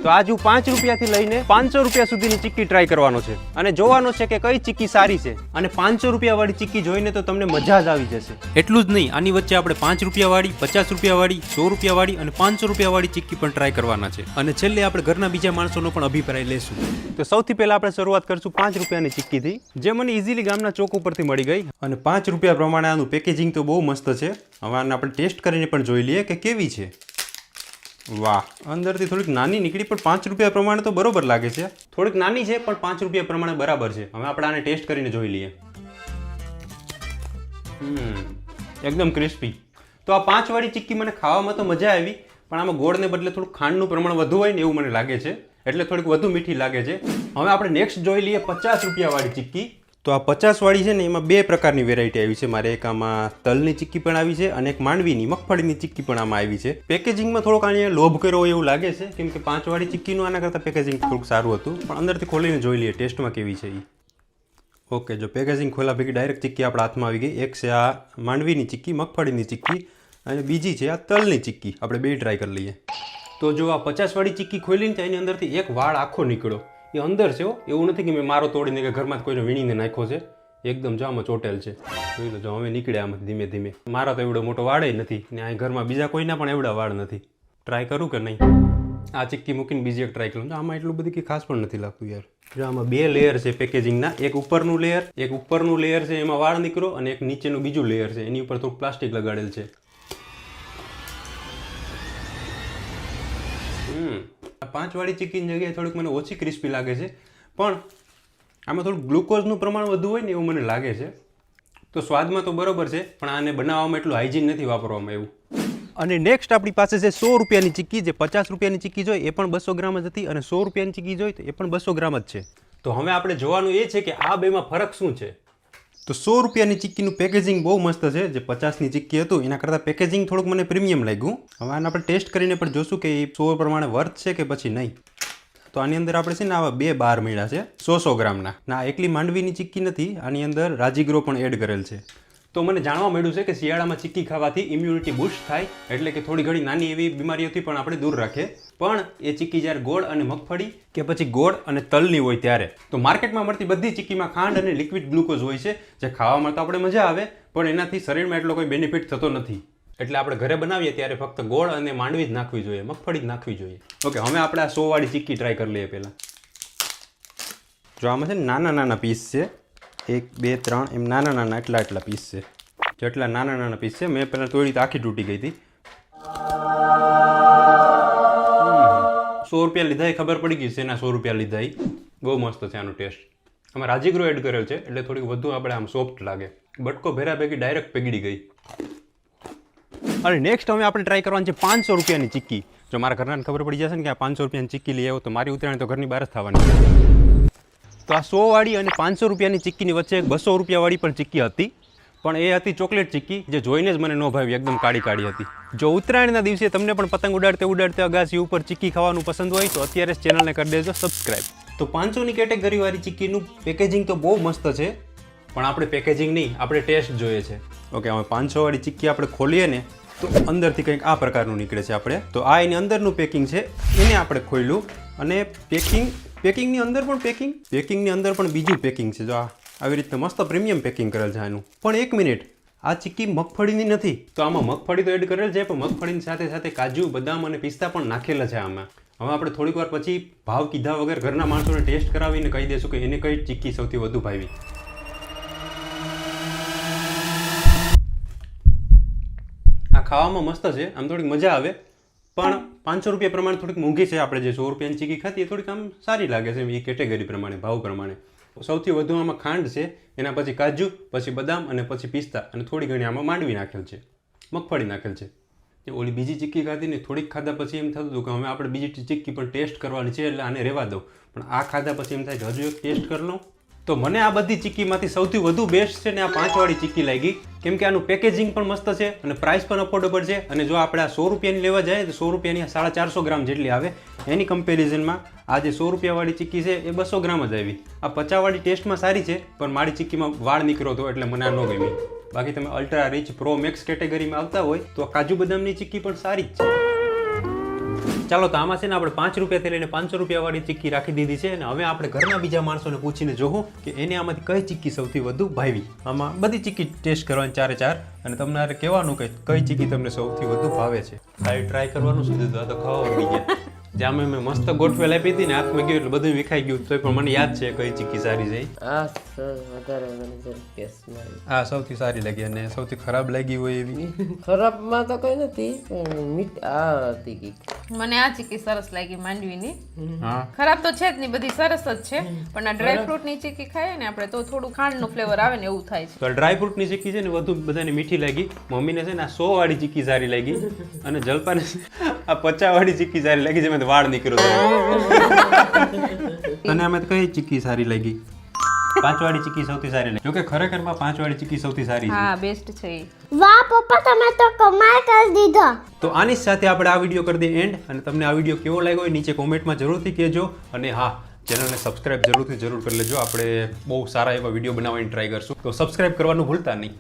તો આજ હું 5 રૂપિયાથી લઈને 500 રૂપિયા સુધીની ચીક્કી ટ્રાય કરવાનો છે અને જોવાનો છે કે કઈ ચીક્કી સારી છે. અને 500 રૂપિયા વાળી ચીક્કી જોઈને તો તમને મજા જ આવી જશે. એટલું જ નહીં, આની વચ્ચે આપણે 5 રૂપિયા વાળી, 50 રૂપિયા વાળી, 100 રૂપિયા વાળી અને 500 રૂપિયા વાળી ચીક્કી પણ ટ્રાય કરવાના છે. અને છેલ્લે આપણે ઘરના બીજા માણસોનો પણ અભિપ્રાય લેશું. તો સૌથી પહેલા આપણે શરૂઆત કરશું 5 રૂપિયાની ચીક્કીથી, જે મને ઇઝીલી ગામના ચોક ઉપરથી મળી ગઈ. અને 5 રૂપિયા પ્રમાણે આનું પેકેજિંગ તો બહુ મસ્ત છે. હવે આને આપણે ટેસ્ટ કરીને પણ જોઈ લઈએ કે કેવી છે. વાહ, અંદરથી થોડીક નાની નીકળી પણ 5 રૂપિયા પ્રમાણે તો બરોબર લાગે છે. થોડીક નાની છે પણ 5 રૂપિયા પ્રમાણે બરાબર છે. હવે આપણે આને ટેસ્ટ કરીને જોઈ લઈએ. એકદમ ક્રિસ્પી. તો આ 5 વાળી ચીક્કી મને ખાવામાં તો મજા આવી, પણ આમાં ગોળને બદલે થોડું ખાંડનું પ્રમાણ વધુ હોય ને એવું મને લાગે છે, એટલે થોડીક વધુ મીઠી લાગે છે. હવે આપણે નેક્સ્ટ જોઈ લઈએ 50 રૂપિયા વાળી ચીક્કી. તો આ 50 વાળી છે ને, એમાં 2 પ્રકારની વેરાયટી આવી છે. મારે એક આમાં તલની ચીક્કી પણ આવી છે અને એક માંડવીની મગફળીની ચીક્કી પણ આમાં આવી છે. પેકેજિંગમાં થોડોક આને લોભ કર્યો હોય એવું લાગે છે, કેમ કે 5 વાળી ચીક્કીનું આના કરતાં પેકેજિંગ થોડુંક સારું હતું. પણ અંદરથી ખોલીને જોઈ લઈએ ટેસ્ટમાં કેવી છે એ. ઓકે, જો પેકેજિંગ ખોલા ભેગી ડાયરેક્ટ ચીક્કી આપણા હાથમાં આવી ગઈ. એક છે આ માંડવીની ચીક્કી, મગફળીની ચીક્કી, અને બીજી છે આ તલની ચીક્કી. આપણે બે ટ્રાય કરી લઈએ. તો જો આ 50 વાળી ચીક્કી ખોલીને એની અંદરથી એક વાળ આખો નીકળ્યો. એ અંદર છે, એવું નથી કે મેં મારો તોડીને કે ઘરમાં કોઈને વીણીને નાખ્યો છે. એકદમ જો આમાં ચોટેલ છે, જોઈ લો. જો હવે નીકળે આમાંથી ધીમે ધીમે. મારા તો એવડો મોટો વાળ નથી ને આ ઘરમાં બીજા કોઈના પણ એવડા વાળ નથી. ટ્રાય કરું કે નહીં? આ ચીક્કી મૂકીને બીજી એક ટ્રાય કરું. આમાં એટલું બધી કંઈ ખાસ પણ નથી લાગતું યાર. જો આમાં 2 લેયર છે પેકેજિંગના. એક ઉપરનું લેયર છે, એમાં વાળ નીકળો, અને એક નીચેનું બીજું લેયર છે, એની ઉપર થોડું પ્લાસ્ટિક લગાડેલ છે. આ 5 વાળી ચીક્કીની જગ્યાએ થોડીક મને ઓછી ક્રિસ્પી લાગે છે, પણ આમાં થોડું ગ્લુકોઝનું પ્રમાણ વધુ હોય ને એવું મને લાગે છે. તો સ્વાદમાં તો બરોબર છે, પણ આને બનાવવામાં એટલું હાઇજીન નથી વાપરવામાં એવું. અને નેક્સ્ટ આપણી પાસે છે 100 રૂપિયાની ચીક્કી. જે 50 રૂપિયાની ચીક્કી જોઈ એ પણ 200 ગ્રામ જ હતી, અને 100 રૂપિયાની ચીક્કી જોઈ તો એ પણ 200 ગ્રામ જ છે. તો હવે આપણે જોવાનું એ છે કે આ બેમાં ફરક શું છે. તો 100 રૂપિયાની ચીક્કીનું પેકેજિંગ બહુ મસ્ત છે. જે 50ની ચીક્કી હતું એના કરતાં પેકેજિંગ થોડુંક મને પ્રીમિયમ લાગ્યું. હવે આને આપણે ટેસ્ટ કરીને પણ જોશું કે એ 100 પ્રમાણે વર્થ છે કે પછી નહીં. તો આની અંદર આપણે છે ને આવા 2 બાર મળ્યા છે 100 ગ્રામના. ના, એકલી માંડવીની ચીક્કી નથી, આની અંદર રાજીગ્રો પણ એડ કરેલ છે. તો મને જાણવા મળ્યું છે કે શિયાળામાં ચીક્કી ખાવાથી ઇમ્યુનિટી બૂસ્ટ થાય, એટલે કે થોડી ઘણી નાની એવી બીમારીઓથી પણ આપણે દૂર રાખે. પણ એ ચીક્કી જ્યારે ગોળ અને મગફળી કે પછી ગોળ અને તલની હોય ત્યારે. તો માર્કેટમાં મળતી બધી ચીક્કીમાં ખાંડ અને લિક્વિડ ગ્લુકોઝ હોય છે, જે ખાવામાં તો આપણે મજા આવે, પણ એનાથી શરીરમાં એટલો કોઈ બેનિફિટ થતો નથી. એટલે આપણે ઘરે બનાવીએ ત્યારે ફક્ત ગોળ અને માંડવી જ નાખવી જોઈએ, મગફળી જ નાખવી જોઈએ. ઓકે, હવે આપણે આ 100 વાળી ચીક્કી ટ્રાય કરી લઈએ પહેલાં. જો આમાં છે ને નાના નાના પીસ છે, 1 2 3 એમ નાના એટલા પીસ છે. જેટલા નાના પીસ છે, મેં પહેલાં તોડી તો આખી તૂટી ગઈ હતી. 100 રૂપિયા લીધા એ ખબર પડી ગઈ છે એના 100 રૂપિયા લીધા એ. બહુ મસ્ત છે આનો ટેસ્ટ. આમાં રાજીગ્રો એડ કરેલ છે, એટલે થોડીક વધુ આપણે આમ સોફ્ટ લાગે. બટકો ભેરા ભેગી ડાયરેક્ટ પીગળી ગઈ. અને નેક્સ્ટ હવે આપણે ટ્રાય કરવાની છે 500 રૂપિયાની ચીક્કી. જો મારા ઘરનાને ખબર પડી જશે ને કે આ 500 રૂપિયાની ચીક્કી લઈ આવ્યો, તો મારી ઉતરાયણ તો ઘરની બહાર જ થવાની. તો આ 100 વાળી અને 500 રૂપિયાની ચીક્કીની વચ્ચે એક 200 રૂપિયા વાળી પણ ચીક્કી હતી, પણ એ હતી ચોકલેટ ચીક્કી, જે જોઈને જ મને ન ભાવી. એકદમ કાળી હતી. જો ઉત્તરાયણના દિવસે તમને પણ પતંગ ઉડાડતે અગાસી ઉપર ચીક્કી ખાવાનું પસંદ હોય તો અત્યારે જ ચેનલને કરી દેજો સબસ્ક્રાઈબ. તો 500ની કેટેગરી વાળી ચીક્કીનું પેકેજિંગ તો બહુ મસ્ત છે, પણ આપણે પેકેજિંગ નહીં, આપણે ટેસ્ટ જોઈએ છે. ઓકે, હવે 500 વાળી ચીક્કી આપણે ખોલીએ ને તો અંદરથી કંઈક આ પ્રકારનું નીકળે છે. આપણે તો આ એની અંદરનું પેકિંગ છે, એને આપણે ખોલ્યું, અને પેકિંગની અંદર પણ બીજું પેકિંગ છે. જો આવી રીતે મસ્ત પ્રીમિયમ પેકિંગ કરેલ છે આનું. પણ એક મિનિટ, આ ચીક્કી મગફળીની નથી. તો આમાં મગફળી તો એડ કરેલ છે, પણ મગફળીની સાથે સાથે કાજુ, બદામ અને પિસ્તા પણ નાખેલા છે આમાં. હવે આપણે થોડીક વાર પછી ભાવ કીધા વગર ઘરના માણસોને ટેસ્ટ કરાવીને કહી દઈશું કે એને કઈ ચીક્કી સૌથી વધુ ભાવી. આ ખાવામાં મસ્ત છે, આમ થોડીક મજા આવે, પણ 500 રૂપિયા પ્રમાણે થોડીક મોંઘી છે. આપણે જે 100 રૂપિયાની ચીક્કી ખાતી એ થોડીક આમ સારી લાગે છે એ કેટેગરી પ્રમાણે, ભાવ પ્રમાણે. સૌથી વધુ આમાં ખાંડ છે, એના પછી કાજુ, પછી બદામ અને પછી પિસ્તા, અને થોડી ઘણી આમાં માંડવી નાખેલ છે, મગફળી નાખેલ છે. ઓલી બીજી ચીક્કી ખાધી ને થોડીક ખાધા પછી એમ થતું હતું કે હવે આપણે બીજી ચીક્કી પણ ટેસ્ટ કરવાની છે, એટલે આને રહેવા દઉં. પણ આ ખાધા પછી એમ થાય કે હજુ એક ટેસ્ટ કરી લઉં. તો મને આ બધી ચીક્કીમાંથી સૌથી વધુ બેસ્ટ છે ને આ 5 વાળી ચીક્કી લાગી, કેમ કે આનું પેકેજિંગ પણ મસ્ત છે અને પ્રાઇસ પણ અફોર્ડેબલ છે. અને જો આપણે આ 100 રૂપિયાની લેવા જાય તો 100 રૂપિયાની 450 ગ્રામ જેટલી આવે, એની કમ્પેરિઝનમાં આ જે 100 રૂપિયા વાળી ચીક્કી છે એ 200 ગ્રામ જ આવી. આ 50 વાળી ટેસ્ટમાં સારી છે, પણ મારી ચીક્કીમાં વાળ નીકળ્યો હતો એટલે મને આ ન ગમી. બાકી તમે અલ્ટ્રા રીચ પ્રો મેક્સ કેટેગરીમાં આવતા હોય તો કાજુ બદામની ચીક્કી પણ સારી જ છે. ચાલો તો આમાં છે ને આપણે 5 રૂપિયાથી લઈને 500 રૂપિયા વાળી ચીક્કી રાખી દીધી છે અને હવે આપણે ઘરના બીજા માણસોને પૂછીને જોવું કે એને આમાંથી કઈ ચીક્કી સૌથી વધુ ભાવી. આમાં બધી ચીક્કી ટેસ્ટ કરવાની 4 અને તમને કહેવાનું કે કઈ ચીક્કી તમને સૌથી વધુ ભાવે છે. ખાલી ટ્રાય કરવાનું શું દીધું, આ તો ખાવા મળી ગયા. જ્યાં મેં મસ્ત ગોઠવેલ આપી હતી ને હાથમાં ગયું એટલે બધું વિખાઈ ગયું તો પણ મને યાદ છે કઈ ચીક્કી સારી છે. આ સૌથી સારી લાગી અને સૌથી ખરાબ લાગી હોય એવી ખરાબમાં તો કઈ નથી મને આ ચીક્કી સરસ લાગી માંડવીની. હા ખરાબ તો છે જ નહીં, બધી સરસ જ છે, પણ આ ડ્રાય ફ્રૂટ ની ચીક્કી ખાઈએ ને આપણે તો થોડું ખાંડનું ફ્લેવર આવે ને એવું થાય છે. તો ડ્રાય ફ્રૂટની ચીક્કી છે ને વધુ બધાને મીઠી લાગી. મમ્મીને છે ને આ 100 વાળી ચીક્કી સારી લાગી અને જલપાને આ 50 વાળી ચીક્કી સારી લાગી જેમાં વાળ નીકળ્યો. તને આમાં કઈ ચીક્કી સારી લાગી? 5 વાળી ચીક્કી સૌથી સારી લાગી. જોકે ખરેખરમાં 5 વાળી ચીક્કી સૌથી સારી છે. હા બેસ્ટ છે. વાહ પપ્પા તમે તો કમાલ કરી દીધો. તો આની સાથે આપણે આ વિડીયો કરી દઈએ એન્ડ અને તમને આ વિડીયો કેવો લાગ્યો હોય નીચે કોમેન્ટમાં જરૂરથી કહેજો અને હા ચેનલને સબસ્ક્રાઇબ જરૂર કરી લેજો. આપણે બહુ સારા એવા વિડીયો બનાવવાની ટ્રાય કરશું તો સબસ્ક્રાઇબ કરવાનું ભૂલતા નહીં.